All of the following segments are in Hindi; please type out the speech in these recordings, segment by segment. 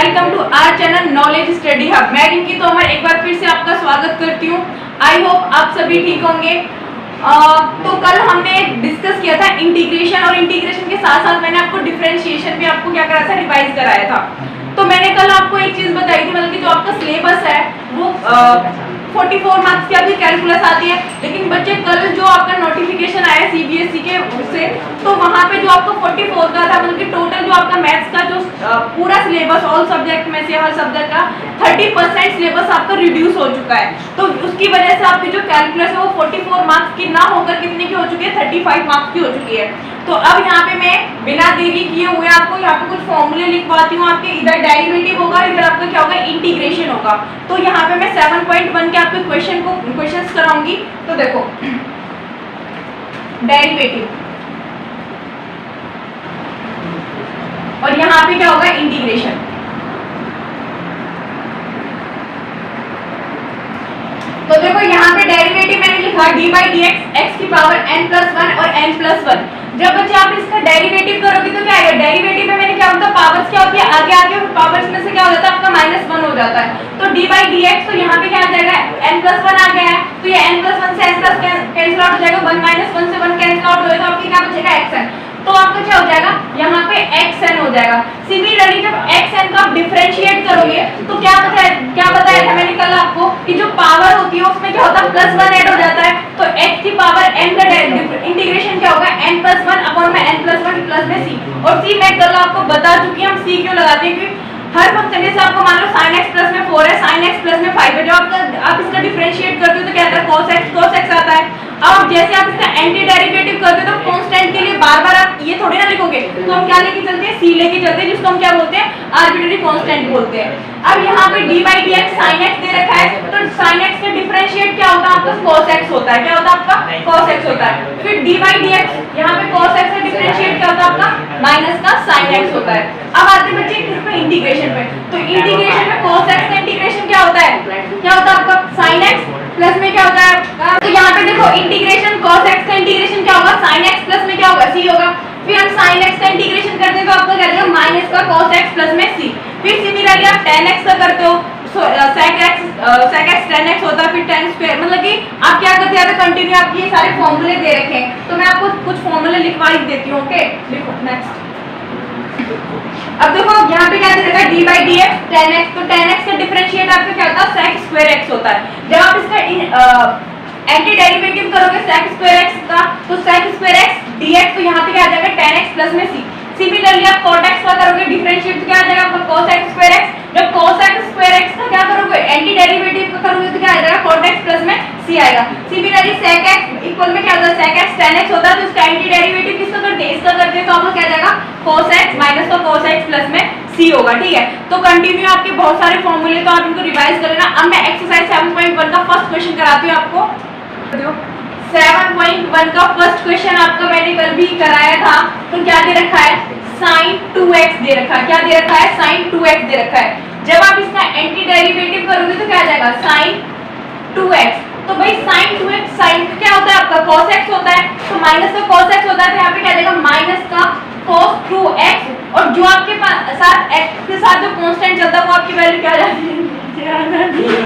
Welcome to our channel knowledge study hub. मैं रिंकी तोमर एक बार फिर से आपका स्वागत करती हूँ। आई होप आप सभी ठीक होंगे। तो कल हमने डिस्कस किया था इंटीग्रेशन, और इंटीग्रेशन के साथ साथ मैंने आपको डिफरेंशिएशन भी आपको क्या कराया था, रिवाइज कराया था। तो मैंने कल आपको एक चीज बताई थी, मतलब कि जो आपका सिलेबस है वो 44 मार्क्स की आपकी कैलकुलस आती है। लेकिन बच्चे कल जो आपका नोटिफिकेशन आया सीबीएसई के उससे, तो वहाँ पे जो आपको 44 का था, मतलब कि टोटल जो आपका मैथ्स का जो पूरा सिलेबस ऑल सब्जेक्ट में से हर सब्जेक्ट का 30% सिलेबस आपका रिड्यूस हो चुका है। तो उसकी वजह से आपकी जो कैलकुलस है वो 44 मार्क्स की ना होकर कितने की हो चुकी है, 35 मार्क्स की हो चुकी है। तो अब यहाँ पे मैं बिना देरी किए हुए आपको यहाँ पे कुछ फॉर्मूले लिखवाती हूँ। आपके इधर डेरिवेटिव होगा, इधर आपका क्या होगा, इंटीग्रेशन होगा। तो यहाँ पे मैं 7.1 के आपके क्वेश्चंस कराऊंगी। तो देखो, डेरिवेटिव और यहाँ पे क्या होगा, इंटीग्रेशन। तो देखो यहाँ पे डेरिवेटिव मैंने लिखा D by D x, x की पावर n+1 और n+1। जब बच्चे आप इसका डेरिवेटिव करोगे तो क्या आएगा, डेरिवेटिव में मैंने क्या होता है, पावर्स क्या होती है, आगे आगे पावर्स में से क्या हो जाता है आपका -1 हो जाता है। तो डी बाई डी एक्स, तो यहाँ पे क्या आ जाएगा, n+1 आ गया है, तो ये n+1 से n+ कैंसिल आउट हो जाएगा, 1 - 1 से 1 कैंसिल आउट हो जाएगा, तो आपके क्या बचेगा, xn। तो आपका क्या हो जाएगा, यहाँ पे xn हो जाएगा। सिमिलरली जब xn को आप डिफरेंशिएट करोगे तो क्या बताया था मैंने कल आपको कि जो पावर होती है उसमें क्या होता है, +1 ऐड हो जाता है। तो x की पावर n का इंटीग्रेशन क्या होगा, n+1 अपॉन में n+1 प्लस में c। और c मैं कल आपको बता चुकी हूँ, हम c क्यों लगाते हैं, क्योंकि हर फंक्शन जैसे आपको मान लो sin x प्लस में 4 है, sin x प्लस में 5 है, जब आप इसका डिफरेंशिएट करते हो तो क्या आता है, cos x आता है। अब जैसे आप इसका एंटी डेरिवेटिव करते हो तो कांस्टेंट के लिए बार-बार आप ये थोड़ी ना लिखोगे, तो हम क्या लेके चलते हैं, c लेके चलते हैं, जिसको हम क्या बोलते हैं, आर्बिट्रेरी कांस्टेंट बोलते हैं। अब यहाँ पे d by D X sine X दे रखा है, तो साइन एक्स का डिफरेंशिएट क्या होता है आपका, cos x होता है। क्या होता है आपका, cos x होता है। फिर d बाई डी एक्स, यहाँ पे cos x का डिफरेंशिएट क्या होता है आपका, माइनस का sin x होता है। अब आते हैं बच्चे किस पे, इंटीग्रेशन पे। तो इंटीग्रेशन में cos x का इंटीग्रेशन क्या होता है, क्या होता है आपका sin x प्लस में क्या होता है, तो यहाँ पे देखो इंटीग्रेशन cos x का इंटीग्रेशन क्या होगा, sin x प्लस में क्या होगा, c होगा। फिर हम sin x का इंटीग्रेशन करते हैं तो आपका क्या देगा, माइनस का cos x प्लस में c। फिर सिमिलरली आप tan x का करते हो, sec x tan x होता है, फिर tan स्क्वायर, मतलब कि आप क्या करते हैं, कंटिन्यू आपके ये सारे फॉर्मूले दे रखे हैं। तो मैं आपको कुछ फॉर्मूले लिखवा ही देती हूँ। ओके, लिखो नेक्स्ट। अब देखो यहाँ पे क्या दे रखा है, d by D x tan x, तो tan x का डिफरेंशिएट आपका क्या होता है, sec स्क्वायर x होता है। जब आप इसका एंटी डेरिवेटिव करोगे sec स्क्वायर x का, तो sec स्क्वायर x dx, तो यहाँ पे क्या आ जाएगा, tan x प्लस में c। सिमिलरली आप cot x का करोगे डिफरेंशिएट, तो क्या आ जाएगा आपका cos x स्क्वायर x। जब cos x स्क्वायर x का क्या करोगे, एंटी डेरिवेटिव का करोगे तो क्या आ जाएगा, cot x प्लस में c आएगा। सिमिलरली sec x इक्वल में क्या होता है, sec x tan x होता है, तो इसका एंटी डेरिवेटिव किसका करते हैं, इसका करते हैं, तो आपका क्या आ जाएगा, cos x माइनस का cos x प्लस में c होगा। ठीक है, तो कंटिन्यू आपके बहुत सारे फॉर्मूले, तो आप इनको रिवाइज कर लेना। अब मैं एक्सरसाइज 7.1 का फर्स्ट क्वेश्चन कराती हूँ आपको। 7.1 का फर्स्ट क्वेश्चन आपका मैंने कल भी कराया था। तो क्या दे रखा है, sin 2x दे रखा है। क्या दे रखा है, sin 2x दे रखा है। जब आप इसका एंटी डेरिवेटिव करोगे तो क्या आ जाएगा, sin 2x। तो भाई sin 2x, sin क्या होता है आपका, cos x होता है, तो माइनस का cos x होता है, तो यहाँ पे क्या आ जाएगा, माइनस का cos 2x। और जो आपके साथ x के साथ जो कांस्टेंट चलता है वो आपकी वैल्यू क्या आ जाती है,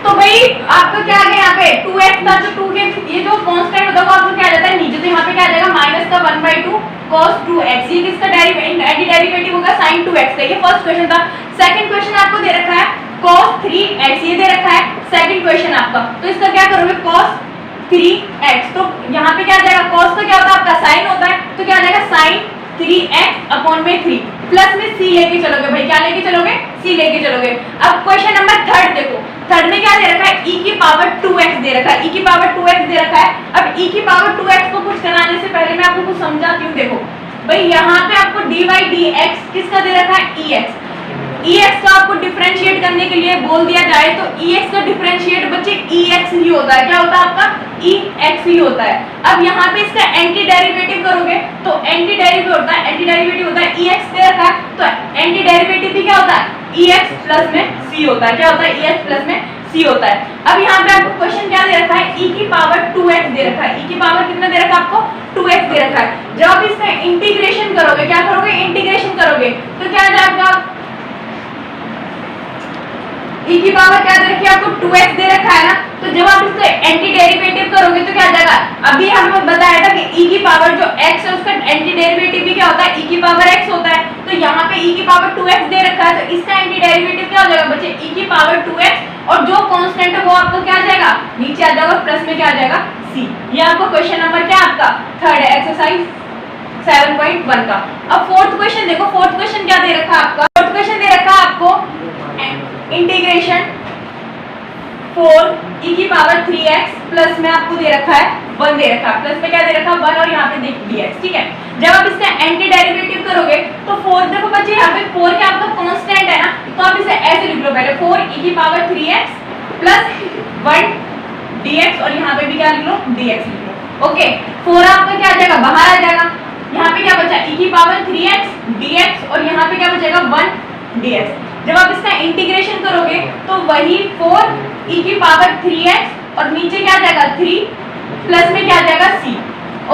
तो भाई आपका क्या आ गया, यहाँ पे 2x था, तो 2 के ये जो कांस्टेंट होता है वो आपको क्या आ जाता है नीचे, तो यहाँ पे क्या आ जाएगा, माइनस का 1/2 cos 2x। ये किसका एंटी डेरिवेटिव होगा, sin 2x का। ये फर्स्ट क्वेश्चन था। सेकंड क्वेश्चन आपको दे रखा है cos 3x, ये दे रखा है सेकंड क्वेश्चन आपका। तो इसका क्या करोगे, cos 3x, तो यहाँ पे क्या आ जाएगा, cos का क्या होता है आपका sin होता है, तो क्या आ जाएगा sin 3x अपॉन में 3 प्लस में c लेके चलोगे। भाई क्या लेके चलोगे, c लेके चलोगे। अब क्वेश्चन नंबर थर्ड देखो, थर्ड में क्या दे रखा है, e की पावर 2x दे रखा है, e की पावर 2x दे रखा है। अब e की पावर 2x को कुछ कराने से पहले मैं आपको कुछ समझाती हूँ। देखो भाई यहाँ पे आपको d बाई डी एक्स किसका दे रखा है, ex। ex का आपको डिफरेंशिएट करने के लिए बोल दिया जाए तो ex का डिफरेंशिएट बच्चे ex ही होता है। क्या होता है आपका, ex ही होता है। अब यहाँ पे इसका एंटी डेरिवेटिव करोगे तो एंटी डेरिवेटिव होता है ex दे रखा है, तो एंटी डेरिवेटिव भी क्या होता है, ex प्लस में c होता है। क्या होता है, ex प्लस में c होता है। अब यहाँ पे आपको क्वेश्चन क्या दे रखा है, e की पावर 2x दे रखा है। e की पावर कितना दे रखा है आपको, 2x दे रखा है। जब आप इसका इंटीग्रेशन करोगे, क्या करोगे, इंटीग्रेशन करोगे तो क्या आ जाएगा, e की पावर क्या दे रखी है आपको 2x दे रखा है ना, तो जब आप इसका एंटी डेरिवेटिव करोगे तो क्या आ जाएगा, अभी हमें बताया था कि e की पावर जो x है उसका एंटी डेरिवेटिव भी क्या होता है, e की पावर x होता है, तो यहाँ पे e की पावर 2x दे रखा है, तो इसका एंटी डेरिवेटिव क्या हो जाएगा बच्चे, e की पावर 2x, और जो कांस्टेंट है वो आपको क्या आ जाएगा, नीचे आ जाएगा, प्लस में क्या आ जाएगा c। ये आपको क्वेश्चन नंबर क्या आपका थर्ड है, एक्सरसाइज 7.1 का। अब फोर्थ क्वेश्चन देखो, फोर्थ क्वेश्चन क्या दे रखा है आपका, फोर्थ क्वेश्चन दे रखा है आपको इंटीग्रेशन 4 e की पावर 3x प्लस में आपको दे रखा है 1 दे रखा है, प्लस में क्या दे रखा है 1 और यहाँ पे देख dx, ठीक है। जब आप इसका एंटी डेरिवेटिव करोगे तो 4 देखो बच्चे यहाँ पे 4 क्या आपका कांस्टेंट है ना, तो आप इसे ऐसे लिख लो पहले 4 e की पावर 3x प्लस 1 dx, और यहाँ पे भी क्या लिख लो dx लिख लो, ओके। 4 आपका क्या आ जाएगा, बाहर आ जाएगा, यहाँ पे क्या बचा e की पावर 3x dx, और यहाँ पे क्या बचेगा 1 dx। जब आप इसका इंटीग्रेशन करोगे तो वही 4 e की पावर 3x और नीचे क्या आ जाएगा 3 प्लस में क्या आ जाएगा c,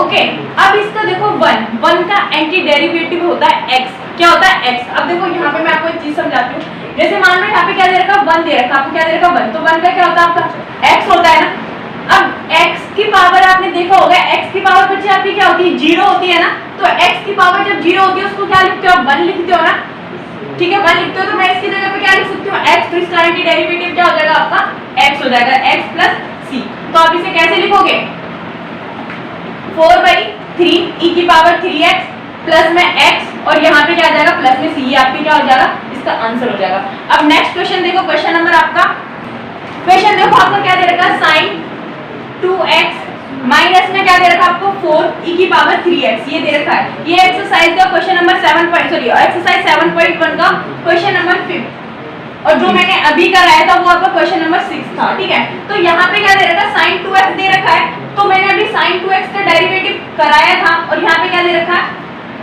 ओके। अब इसका देखो 1 का एंटी डेरिवेटिव होता है x, क्या होता है x। अब देखो यहाँ पे मैं आपको एक चीज समझाती हूँ, जैसे मान लो यहाँ पे क्या दे रखा 1 दे रखा, आपको क्या दे रखा 1, तो 1 का क्या होता है आपका x होता है ना। अब x की पावर आपने देखा होगा, x की पावर बच्चे आपकी क्या होती है 0 होती है ना, तो x की पावर जब 0 होती है उसको क्या लिखते हो 1 लिखते हो ना, ठीक है 1 लिखते हो, तो मैं इसकी जगह पे क्या लिख सकती हूँ x, तो इसका एंटी डेरिवेटिव क्या हो जाएगा आपका x हो जाएगा, x प्लस c। तो आप इसे कैसे लिखोगे 4/3 e की पावर 3x प्लस में x, और यहाँ पे क्या आ जाएगा प्लस में c, ये आपके क्या हो जाएगा इसका आंसर हो जाएगा। अब नेक्स्ट क्वेश्चन देखो, क्वेश्चन नंबर आपका, क्वेश्चन देखो आपका क्या दे रखा है sin 2x माइनस में क्या दे रखा है आपको 4 e की पावर 3x, ये दे रखा है। ये एक्सरसाइज का क्वेश्चन नंबर एक्सरसाइज 7.1 का क्वेश्चन नंबर 5, और जो मैंने अभी कराया था वो आपका क्वेश्चन नंबर 6 था, ठीक है। तो यहाँ पे क्या दे रखा है sin 2x दे रखा है, तो मैंने अभी sin 2x का डेरिवेटिव कराया था, और यहाँ पे क्या दे रखा है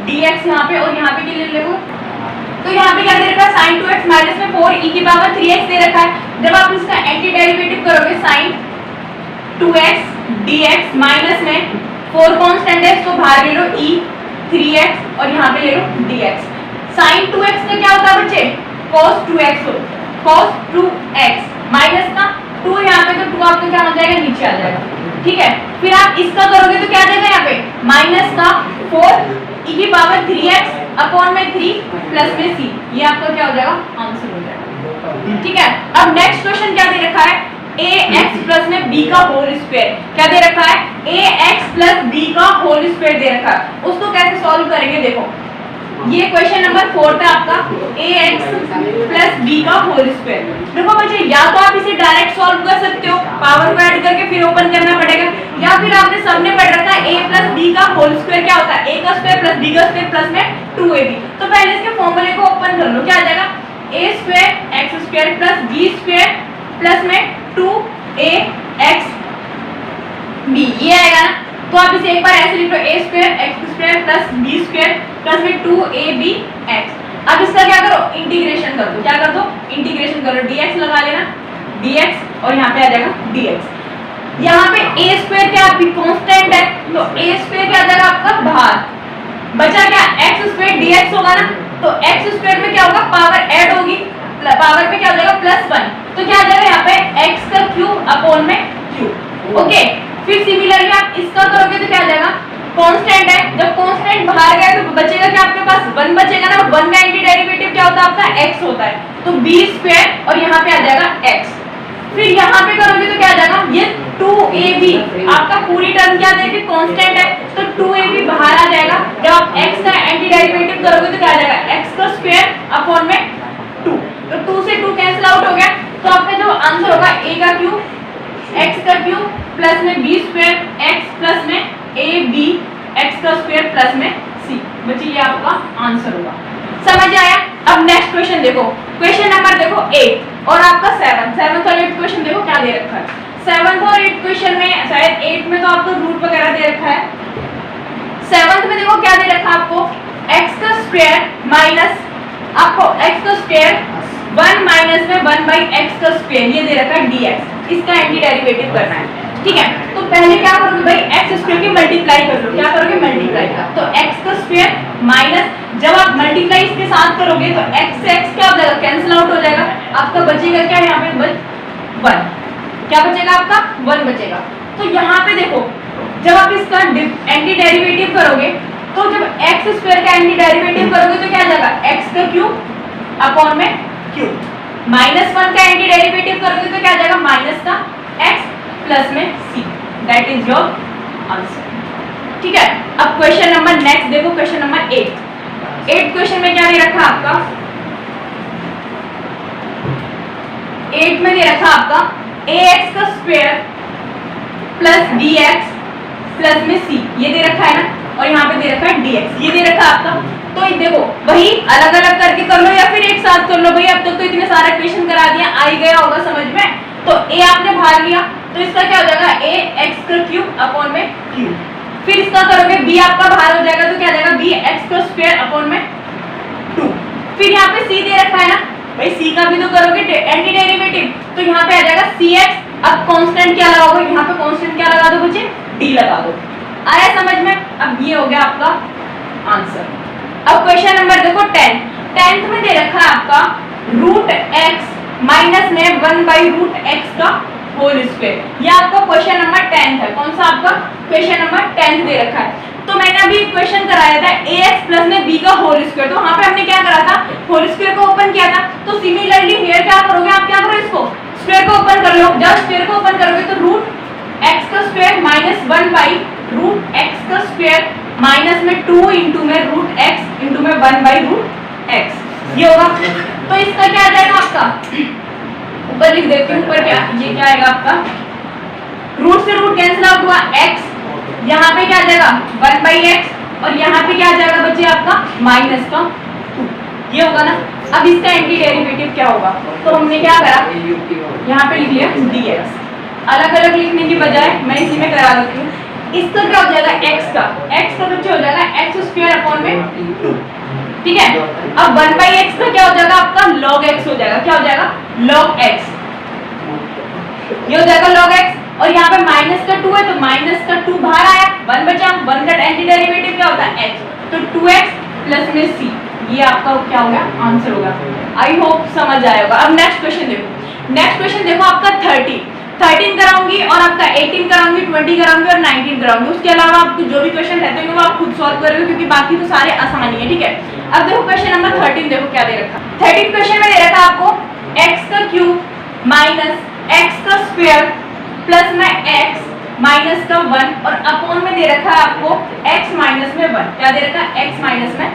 dx यहाँ पे, और यहाँ पे क्या ले लो, तो यहाँ पे क्या दे रखा है sin 2x माइनस में 4 e की पावर 3x दे रखा है। जब आप इसका एंटी डेरिवेटिव करोगे sin 2x dx माइनस में 4 कांस्टेंट है इसको बाहर ले लो e 3x, और यहाँ पे ले लो dx। sin 2x का क्या होता है बच्चे cos 2x, cos 2x minus का 2 यहाँ पे, तो 2 आपका क्या हो जाएगा नीचे आ जाएगा, ठीक है। फिर आप इसका करोगे तो क्या आ जाएगा यहाँ पे माइनस का 4 e की पावर 3x अपॉन में 3 प्लस में c, ये आपका क्या हो जाएगा आंसर हो जाएगा, ठीक है। अब नेक्स्ट क्वेश्चन क्या दे रखा है ax प्लस में b का होल स्क्वायर, क्या दे रखा है ax प्लस b का होल स्क्वायर दे रखा है, उसको कैसे सॉल्व करेंगे देखो, ये क्वेश्चन नंबर 4 था आपका ax प्लस b का होल स्क्वायर। देखो बच्चे या तो आप इसे डायरेक्ट सॉल्व कर सकते हो, पावर को ऐड करके फिर ओपन करना पड़ेगा, या फिर आपने सबने पढ़ रखा है a प्लस b का होल स्क्वायर क्या होता है a का स्क्वायर प्लस b का स्क्वायर प्लस में 2ab। तो पहले इसके फॉर्मूले को ओपन कर लो, क्या आ जाएगा a square x square plus b square plus में 2ax b, ये आएगा ना। तो आप इसे एक बार ऐसे लिख लो a square x square plus b square plus में 2abx। अब इसका क्या करो इंटीग्रेशन कर दो, क्या कर दो इंटीग्रेशन करो, dx लगा लेना dx, और यहाँ पे आ जाएगा dx। यहाँ पे a स्क्वायर क्या आपकी कांस्टेंट है, तो a स्क्वायर क्या आ जाएगा आपका बाहर, बचा क्या x स्क्वायर dx होगा ना, तो x स्क्वायर में क्या होगा पावर ऐड होगी, पावर पे क्या हो जाएगा +1, तो क्या आ जाएगा यहाँ पे x का क्यूब अपॉन में क्यूब, ओके। फिर सिमिलरली आप इसका करोगे तो क्या आ जाएगा कांस्टेंट है, जब कांस्टेंट बाहर गया तो बचेगा क्या आपके पास 1 बचेगा ना, 1 का एंटी डेरिवेटिव क्या होता है आपका x होता है, तो b स्क्वायर और यहाँ पे आ जाएगा x। फिर यहाँ पे करोगे तो क्या आ जाएगा ये 2ab, आपका पूरी टर्म क्या देखिए कांस्टेंट है, तो 2ab बाहर आ जाएगा। जब आप x का एंटी डेरिवेटिव करोगे तो क्या आ जाएगा x का स्क्वायर अपॉन में 2, तो 2 से 2 कैंसिल आउट हो गया, तो आपका जो आंसर होगा a का क्यूब x का क्यूब प्लस में b स्क्वायर x प्लस में ab x का स्क्वायर प्लस में c, बच्चे ये आपका आंसर होगा। समझ आया। अब नेक्स्ट क्वेश्चन देखो, क्वेश्चन नंबर देखो 8 और आपका 7th और 8th क्वेश्चन देखो क्या दे रखा है। 7th और 8th क्वेश्चन में शायद 8 में तो आपको रूट वगैरह दे रखा है, 7th में देखो क्या दे रखा है आपको x का स्क्वायर माइनस आपको x का स्क्वायर 1 माइनस में 1/x का स्क्वायर ये दे रखा है dx, इसका एंटी डेरिवेटिव करना है, ठीक है। तो पहले क्या करोगे भाई x स्क्वायर की मल्टीप्लाई कर लो, क्या करोगे मल्टीप्लाई, तो x का स्क्वायर माइनस जब आप मल्टीप्लाई इसके साथ करोगे तो x से x क्या हो जाएगा कैंसिल आउट हो जाएगा, आपका बचेगा क्या यहाँ पे 1, क्या बचेगा आपका 1 बचेगा। तो यहाँ पे देखो जब आप इसका एंटी डेरिवेटिव करोगे तो जब एक्स स्क्वायर का एंटी डेरिवेटिव करोगे तो क्या आ जाएगा एक्स का क्यूब अपॉन में क्यूब, -1 का एंटी डेरिवेटिव करोगे तो क्या आ जाएगा माइनस का एक्स प्लस में सी, दैट इज योर आंसर। ठीक है, अब क्वेश्चन नंबर नेक्स्ट देखो, क्वेश्चन नंबर 8 क्वेश्चन में क्या दे रखा आपका 8 में दे रखा आपका ax का स्क्वायर प्लस bx प्लस में c, ये दे रखा है ना, और यहाँ पे दे रखा है dx, ये दे रखा है आपका। तो देखो वही अलग अलग करके कर लो या फिर एक साथ कर लो भाई, अब तक तो इतने सारे क्वेश्चन करा दिया, आ ही गया होगा समझ में। तो a आपने भाग लिया तो इसका क्या हो जाएगा ax का क्यूब अपॉन में क्यूब, फिर इसका करोगे b आपका बाहर हो जाएगा तो क्या आ जाएगा bx का स्क्वायर अपॉन में 2, फिर यहाँ पे c दे रखा है ना भाई, c का भी तो करोगे एंटी डेरिवेटिव तो यहाँ पे आ जाएगा cx। अब कांस्टेंट क्या लगाओगे, यहाँ पे कांस्टेंट क्या लगा दो बच्चे d लगा दो, आया समझ में। अब ये हो गया आपका आंसर। अब क्वेश्चन नंबर देखो 10th में दे रखा है आपका √x माइनस में 1/√x का होल स्क्वायर, ये आपका क्वेश्चन नंबर 10th है। कौन सा आपका क्वेश्चन नंबर 10th दे रखा है। तो मैंने अभी क्वेश्चन कराया था ax प्लस में b का होल स्क्वायर, तो वहां पे हमने क्या करा था होल स्क्वायर को ओपन किया था। तो सिमिलरली हियर क्या करोगे आप, क्या करो इसको स्क्वायर को ओपन कर लो, जब स्क्वायर को ओपन करोगे तो √x का स्क्वायर माइनस 1/√x का स्क्वायर माइनस में 2 इंटू में √x इंटू में 1/√x, ये होगा। तो इसका क्या आ जाएगा आपका, ऊपर लिख देती हूँ, ऊपर क्या ये क्या आएगा आपका रूट से रूट कैंसिल आउट हुआ x, यहाँ पे क्या आ जाएगा 1/x और यहाँ पे क्या आ जाएगा बच्चे आपका माइनस का 2, ये होगा ना। अब इसका एंटी डेरिवेटिव क्या होगा, तो हमने क्या करा यहाँ पे लिख लिया dx, अलग अलग लिखने की बजाय मैं इसी में करा देती हूँ। इसका क्या हो जाएगा x का बच्चे हो जाएगा x स्क्वायर अपॉन में 2, ठीक है। अब 1/x का क्या हो जाएगा आपका log x हो जाएगा, क्या हो जाएगा log x, ये हो जाएगा log x, और यहाँ पे माइनस का 2 है तो माइनस का 2 बाहर आया, 1 बचा, 1 का एंटी डेरिवेटिव क्या होता है h, तो 2x प्लस में c, ये आपका क्या होगा आंसर होगा। आई होप समझ आया होगा। अब नेक्स्ट क्वेश्चन देखो आपका 13 कराऊंगी और आपका 18 कराऊंगी, 20 कराऊंगी और 19 कराऊंगी। उसके अलावा आपको जो भी क्वेश्चन रहते हैं वो आप खुद सॉल्व करोगे क्योंकि बाकी तो सारे आसान ही है, ठीक है। अब देखो क्वेश्चन नंबर 13 देखो क्या दे रखा। 13 क्वेश्चन में दे रखा आपको x का क्यूब माइनस x का स्क्वायर प्लस में x माइनस का 1 और अपॉन में दे रखा है आपको x माइनस में 1, क्या दे रखा है x माइनस में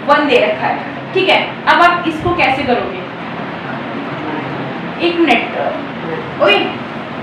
1 दे रखा है, ठीक है। अब आप इसको कैसे करोगे, एक मिनट ओए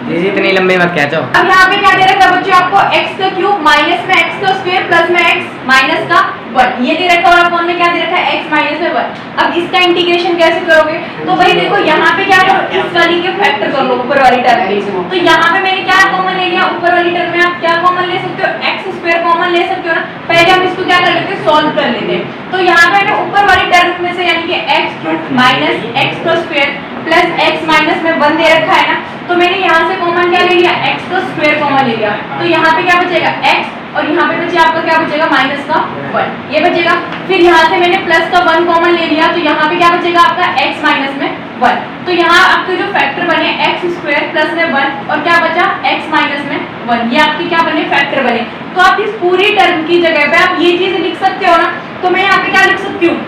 दीदी इतनी लंबी मत खींचो। अब यहाँ पे क्या दे रखा है बच्चों आपको x का क्यूब माइनस में x का स्क्वायर प्लस में x माइनस का 1, ये दे रखा है और अपॉन में क्या दे रखा है x माइनस में 1। अब इसका इंटीग्रेशन कैसे करोगे, तो भाई देखो यहाँ पे क्या करो इस वाली के फैक्टर कर लो ऊपर वाली टर्म के, तो यहाँ पे मैंने क्या कॉमन ले लिया, ऊपर वाली टर्म में आप क्या कॉमन ले सकते हो x स्क्वायर कॉमन ले सकते हो ना। पहले हम इसको क्या कर लेते हैं सॉल्व कर लेते हैं, तो यहाँ पे मैंने ऊपर वाली टर्म में से यानी कि x क्यूब माइनस x का स्क्वायर प्लस x माइनस में 1 दे रखा है ना, तो मैंने यहाँ से कॉमन क्या ले लिया x का स्क्वायर कॉमन ले लिया, तो यहाँ पे क्या बचेगा x और यहाँ पे बचे आपका क्या बचेगा माइनस का 1, ये बचेगा। फिर यहाँ से मैंने प्लस का 1 कॉमन ले लिया, तो यहाँ पे क्या बचेगा आपका x माइनस में 1, तो यहाँ आपके जो फैक्टर बने x स्क्वायर प्लस में 1 और क्या बचा x माइनस में 1, ये आपके क्या बने फैक्टर बने। तो आप इस पूरी टर्म की जगह पे आप ये चीज लिख सकते हो ना, तो मैं यहाँ पे क्या लिख सकती हूँ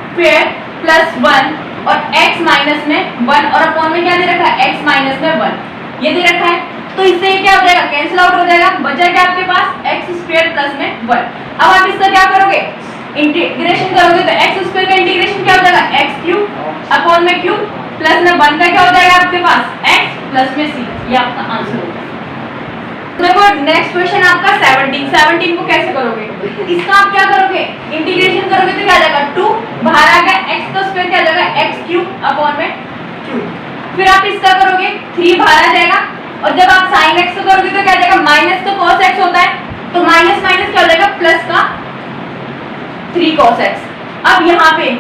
स्क्वायर प्लस 1 और x माइनस में 1 और अपॉन में क्या दे रखा है x माइनस में 1, ये दे रखा है। तो इससे क्या हो जाएगा कैंसिल आउट हो जाएगा, बचा क्या आपके पास x स्क्वायर प्लस में 1। अब आप इसका क्या करोगे इंटीग्रेशन करोगे, तो x स्क्वायर का इंटीग्रेशन क्या हो जाएगा x क्यूब अपॉन में क्यूब प्लस में 1 का क्या हो जाएगा आपके पास x प्लस में c, ये आपका आंसर होगा। देखो नेक्स्ट क्वेश्चन आपका 17 को कैसे करोगे, इसका आप क्या करोगे इंटीग्रेशन करोगे तो क्या आ जाएगा 2 बाहर आ गया, x का स्क्वायर क्या आ जाएगा x क्यूब अपॉन में क्यूब, फिर आप इसका करोगे 3 बाहर आ जाएगा और जब आप sin x को करोगे तो क्या आ जाएगा माइनस तो cos x होता है, तो माइनस माइनस क्या हो जाएगा प्लस का 3 cos x। अब यहाँ पे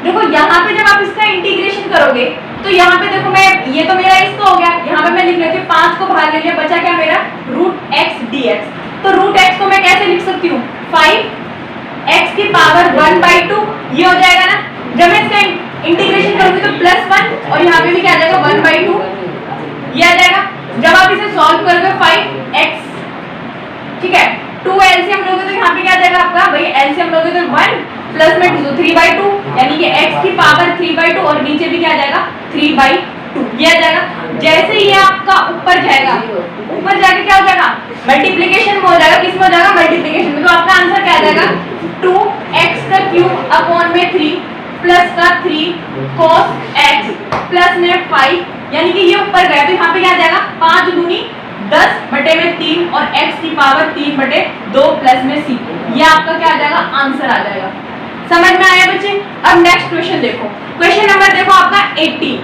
देखो यहाँ पे जब आप इसका इंटीग्रेशन करोगे तो यहाँ पे देखो मैं ये तो मेरा इसका हो गया, यहाँ पे मैं लिख लेती हूँ 5 को बाहर ले लिया, बचा क्या मेरा √x dx। तो √x को मैं कैसे लिख सकती हूँ 5x की पावर 1/2, ये हो जाएगा ना। जब मैं इसका इंटीग्रेशन करोगे तो +1 और यहाँ पे भी क्या आ जाएगा 1/2 ये आ जाएगा। जब आप इसे सॉल्व करोगे 5x, ठीक है, 2 एलसीएम लोगे तो यहाँ पे क्या आ जाएगा आपका भाई, एलसीएम लोगे तो 1 प्लस में 2 3/2, यानी कि x की पावर 3/2 और नीचे भी क्या आ जाएगा 3/2 ये आ जाएगा। जैसे ये आपका ऊपर जाएगा, ऊपर जाके क्या हो जाएगा मल्टीप्लिकेशन में हो जाएगा, किस में हो जाएगा मल्टीप्लिकेशन में, तो आपका आंसर क्या आ जाएगा 2x³ अपॉन में 3 प्लस का 3 cos x प्लस में 5, यानी कि ये ऊपर गया तो यहाँ पे क्या आ जाएगा 5 दूनी 10/3 और x की पावर 3/2 प्लस में c, ये आपका क्या आ जाएगा आंसर आ जाएगा। समझ में आया बच्चे? अब नेक्स्ट क्वेश्चन देखो, क्वेश्चन नंबर देखो आपका 18।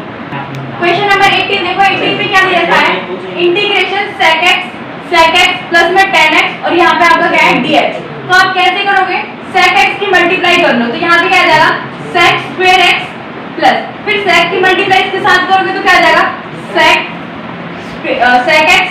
क्वेश्चन नंबर 18 देखो, 18 में क्या दिया है इंटीग्रेशन sec x प्लस में tan x और यहाँ पे आपका क्या है dx। तो आप कैसे करोगे, sec x की मल्टीप्लाई कर लो तो यहाँ पे क्या आ जाएगा sec² x प्लस फिर sec की मल्टीप्लाई इसके साथ करोगे तो क्या आ जाएगा sec x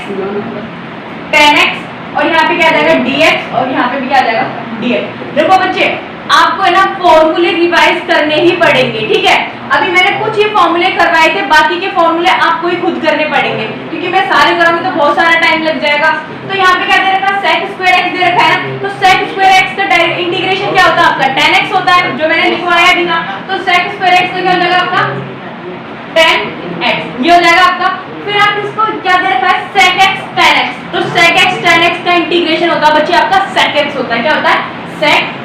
tan x और यहाँ पे क्या आ जाएगा dx और यहाँ पे भी क्या आ जाएगा dx। देखो बच्चे आपको है ना फॉर्मूले रिवाइज करने ही पड़ेंगे, ठीक है। अभी मैंने कुछ ही फॉर्मूले करवाए थे, बाकी के फॉर्मूले आपको ही खुद करने पड़ेंगे, क्योंकि मैं सारे करूंगी तो बहुत सारा टाइम लग जाएगा। तो यहाँ पे क्या दे रखा है sec² x दे रखा है ना, तो sec² x का डायरेक्ट इंटीग्रेशन क्या होता है आपका tan x होता है, जो मैंने लिखवाया भी था। तो sec² x का क्या हो जाएगा आपका tan x, ये हो जाएगा आपका। फिर आप इसको क्या दे रखा है sec x tan x, तो sec x tan x का इंटीग्रेशन होता है बच्चे आपका sec x होता है, क्या होता है sec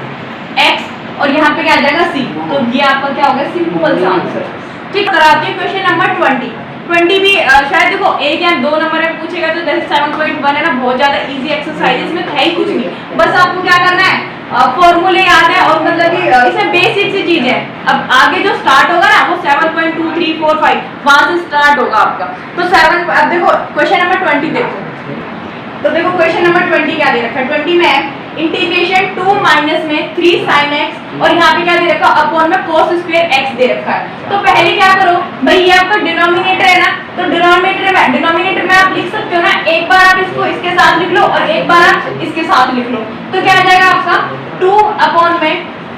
x और यहाँ पे क्या आ जाएगा c, तो ये आपका क्या होगा सिंपल सा आंसर। ठीक, कराते हैं क्वेश्चन नंबर 20 भी शायद देखो 1 या 2 नंबर में पूछेगा, तो जैसे 7.1 है ना, बहुत ज्यादा इजी एक्सरसाइज, इसमें है ही कुछ नहीं, बस आपको क्या करना है फॉर्मूले याद है और मतलब कि इसमें बेसिक सी चीज है। अब आगे जो स्टार्ट होगा ना वो 7.2 3 4 5 वहां से स्टार्ट होगा आपका। तो 7 अब देखो क्वेश्चन नंबर 20 देखो, तो देखो क्वेश्चन नंबर 20 क्या दे रखा है, 20 में इंटीग्रेशन 2 माइनस में 3 sin x और यहाँ पे क्या दे रखा है अपॉन में cos² x दे रखा है। तो पहले क्या करो भाई, ये आपका डिनोमिनेटर है ना, तो डिनोमिनेटर में आप लिख सकते हो ना, एक बार आप इसको इसके साथ लिख लो और एक बार आप इसके साथ लिख लो, तो क्या आ जाएगा आपका 2 अपॉन में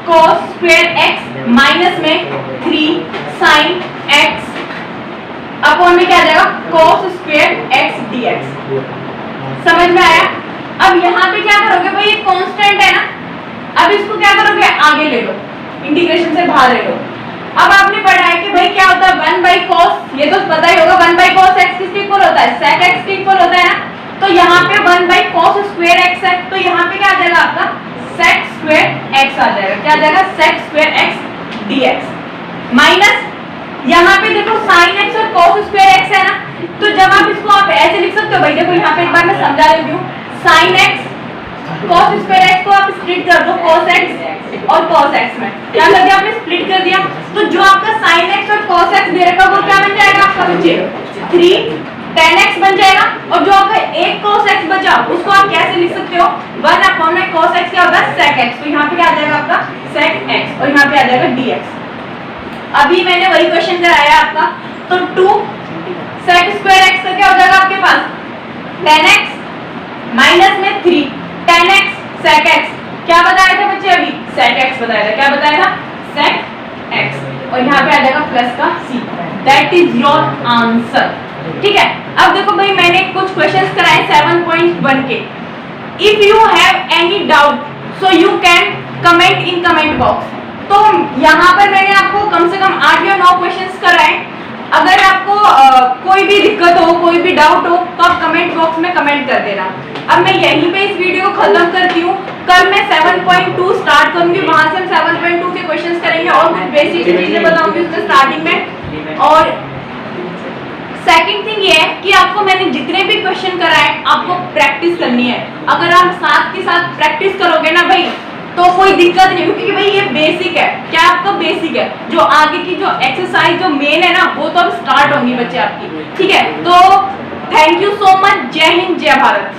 cos² x माइनस में 3 sin x अपॉन में क्या आ जाएगा cos² x dx। समझ में आया? अब यहाँ पे क्या करोगे भाई, ये कांस्टेंट है ना, अब इसको क्या करोगे आगे ले लो, इंटीग्रेशन से बाहर ले लो। अब आपने पढ़ा है कि भाई क्या होता है 1/cos, ये तो पता ही होगा 1/cos x किसके इक्वल होता है sec x के इक्वल होता है ना, तो यहाँ पे 1/cos² x है, तो यहाँ पे क्या आ जाएगा आपका sec² x आ जाएगा, क्या आ जाएगा sec² x dx माइनस यहाँ पे देखो sin x और cos² x है ना, तो जब आप इसको आप ऐसे लिख सकते हो भाई, देखो यहाँ पे एक बार मैं समझा देती हूँ, sin x cos² x को आप स्प्लिट कर दो cos x और cos x में, क्या कर दिया आपने स्प्लिट कर दिया, तो जो आपका sin x और cos x दे रखा वो क्या बन जाएगा आपका बच्चे 3 tan x बन जाएगा, और जो आपका एक cos x बचा उसको आप कैसे लिख सकते हो 1 अपॉन में cos x क्या होगा sec x, तो यहाँ पे क्या आ जाएगा आपका sec x और यहाँ पे आ जाएगा dx। अभी मैंने वही क्वेश्चन कराया आपका, तो 2 sec² x का क्या हो जाएगा आपके पास tan x माइनस में 3 tan x sec x, क्या बताया था बच्चे अभी sec x बताया था, क्या बताया था sec x और यहाँ पे आ जाएगा प्लस का c, that is your answer. ठीक है, अब देखो भाई मैंने कुछ क्वेश्चंस कराए 7.1 के, if you have any doubt so you can comment in comment box. तो यहाँ पर मैंने आपको कम से कम 8 या 9 क्वेश्चंस कराए, अगर आपको कोई भी दिक्कत हो कोई भी डाउट हो तो आप कमेंट बॉक्स में कमेंट कर देना। अब मैं यहीं पे इस वीडियो को खत्म करती हूँ, कल मैं 7.2 स्टार्ट करूंगी, वहां से हम 7.2 के क्वेश्चंस करेंगे और कुछ बेसिक चीजें बताऊंगी उसके स्टार्टिंग में। और सेकंड थिंग ये है कि आपको मैंने जितने भी क्वेश्चन कराए आपको प्रैक्टिस करनी है, अगर आप साथ के साथ प्रैक्टिस करोगे ना भाई तो कोई दिक्कत नहीं, क्योंकि भाई ये बेसिक है, क्या आपका बेसिक है, जो आगे की जो एक्सरसाइज जो मेन है ना वो तो अब स्टार्ट होंगी बच्चे आपकी। ठीक है, तो थैंक यू सो मच, जय हिंद जय भारत।